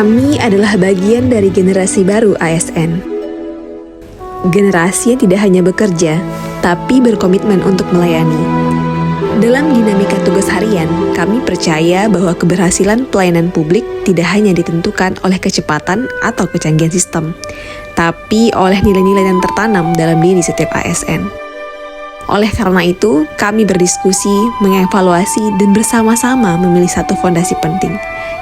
Kami adalah bagian dari generasi baru ASN. Generasi yang tidak hanya bekerja, tapi berkomitmen untuk melayani. Dalam dinamika tugas harian, kami percaya bahwa keberhasilan pelayanan publik tidak hanya ditentukan oleh kecepatan atau kecanggihan sistem, tapi oleh nilai-nilai yang tertanam dalam diri setiap ASN. Oleh karena itu, kami berdiskusi, mengevaluasi, dan bersama-sama memilih satu fondasi penting,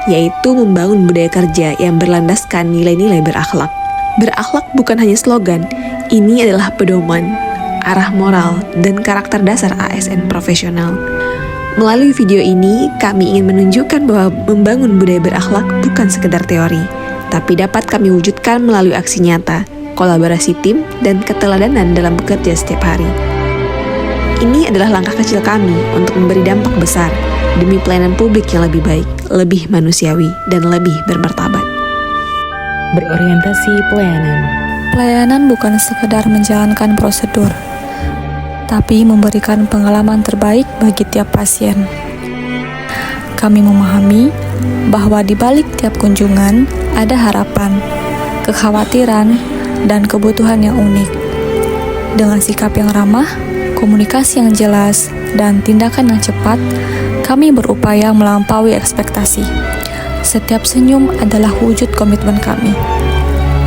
yaitu membangun budaya kerja yang berlandaskan nilai-nilai berakhlak. Berakhlak bukan hanya slogan, ini adalah pedoman, arah moral, dan karakter dasar ASN profesional. Melalui video ini, kami ingin menunjukkan bahwa membangun budaya berakhlak bukan sekedar teori, tapi dapat kami wujudkan melalui aksi nyata, kolaborasi tim, dan keteladanan dalam bekerja setiap hari. Ini adalah langkah kecil kami untuk memberi dampak besar demi pelayanan publik yang lebih baik, lebih manusiawi, dan lebih bermartabat. Berorientasi pelayanan. Pelayanan bukan sekedar menjalankan prosedur, tapi memberikan pengalaman terbaik bagi tiap pasien. Kami memahami bahwa di balik tiap kunjungan ada harapan, kekhawatiran, dan kebutuhan yang unik. Dengan sikap yang ramah, komunikasi yang jelas, dan tindakan yang cepat, kami berupaya melampaui ekspektasi. Setiap senyum adalah wujud komitmen kami.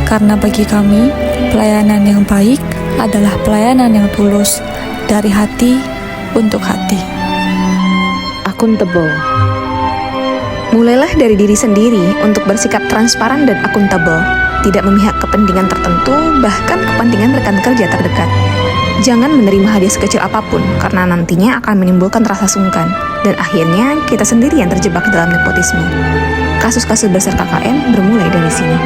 Karena bagi kami, pelayanan yang baik adalah pelayanan yang tulus, dari hati untuk hati. Akuntabel. Mulailah dari diri sendiri untuk bersikap transparan dan akuntabel, tidak memihak kepentingan tertentu, bahkan kepentingan rekan kerja terdekat. Jangan menerima hadiah sekecil apapun, karena nantinya akan menimbulkan rasa sungkan, dan akhirnya kita sendiri yang terjebak dalam nepotisme. Kasus-kasus besar KKN bermulai dari sini.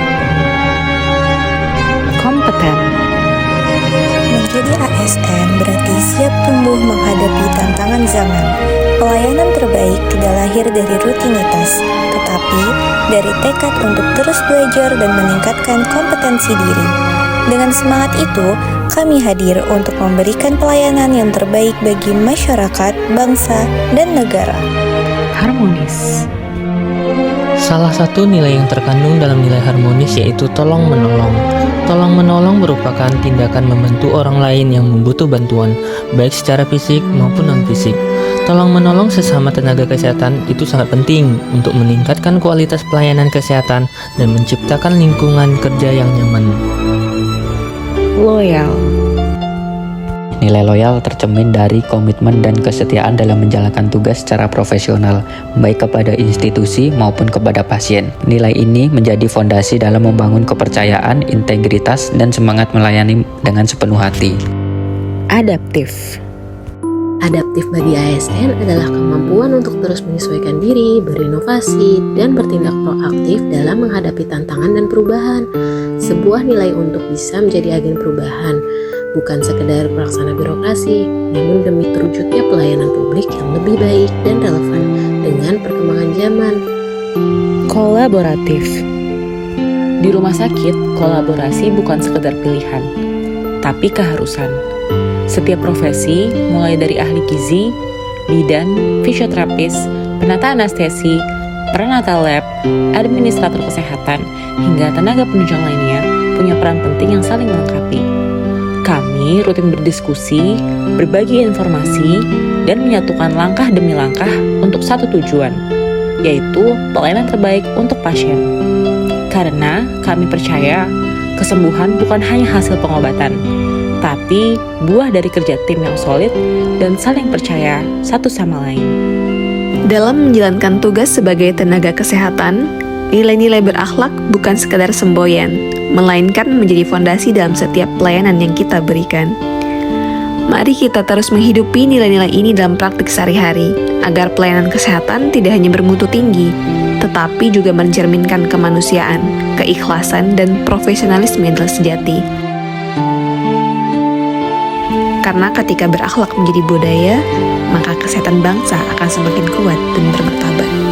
Kompeten. Menjadi ASN berarti siap tumbuh menghadapi tantangan zaman. Pelayanan terbaik tidak lahir dari rutinitas, tetapi dari tekad untuk terus belajar dan meningkatkan kompetensi diri. Dengan semangat itu, kami hadir untuk memberikan pelayanan yang terbaik bagi masyarakat, bangsa, dan negara. Harmonis. Salah satu nilai yang terkandung dalam nilai harmonis yaitu tolong-menolong. Tolong-menolong merupakan tindakan membantu orang lain yang membutuh bantuan, baik secara fisik maupun non-fisik. Tolong-menolong sesama tenaga kesehatan itu sangat penting untuk meningkatkan kualitas pelayanan kesehatan dan menciptakan lingkungan kerja yang nyaman. Loyal. Nilai loyal tercermin dari komitmen dan kesetiaan dalam menjalankan tugas secara profesional, baik kepada institusi maupun kepada pasien. Nilai ini menjadi fondasi dalam membangun kepercayaan, integritas, dan semangat melayani dengan sepenuh hati. Adaptif. Adaptif bagi ASN adalah kemampuan untuk terus menyesuaikan diri, berinovasi, dan bertindak proaktif dalam menghadapi tantangan dan perubahan. Sebuah nilai untuk bisa menjadi agen perubahan, bukan sekedar pelaksana birokrasi, namun demi terwujudnya pelayanan publik yang lebih baik dan relevan dengan perkembangan zaman. Kolaboratif. Di rumah sakit, kolaborasi bukan sekedar pilihan, tapi keharusan. Setiap profesi, mulai dari ahli gizi, bidan, fisioterapis, penata anestesi, peranata lab, administrator kesehatan, hingga tenaga penunjang lainnya punya peran penting yang saling melengkapi. Kami rutin berdiskusi, berbagi informasi, dan menyatukan langkah demi langkah untuk satu tujuan, yaitu pelayanan terbaik untuk pasien. Karena kami percaya, kesembuhan bukan hanya hasil pengobatan, tapi buah dari kerja tim yang solid dan saling percaya satu sama lain. Dalam menjalankan tugas sebagai tenaga kesehatan, nilai-nilai berakhlak bukan sekadar semboyan, melainkan menjadi fondasi dalam setiap pelayanan yang kita berikan. Mari kita terus menghidupi nilai-nilai ini dalam praktik sehari-hari, agar pelayanan kesehatan tidak hanya bermutu tinggi, tetapi juga mencerminkan kemanusiaan, keikhlasan, dan profesionalisme yang sejati. Karena ketika berakhlak menjadi budaya, maka kesehatan bangsa akan semakin kuat dan bermartabat.